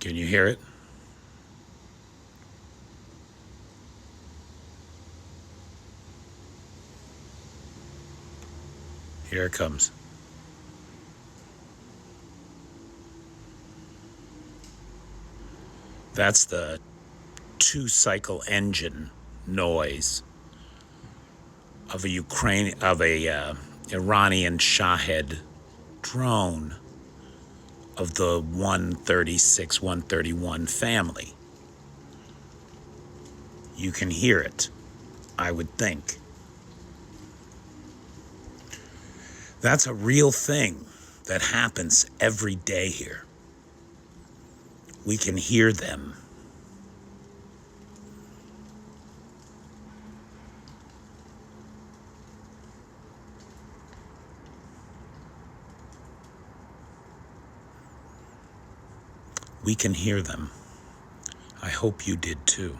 Can you hear it? Here it comes. That's the two-cycle engine noise of a Iranian Shahed drone of the 136, 131 family. You can hear it, I would think. That's a real thing that happens every day here. We can hear them. We can hear them. I hope you did too.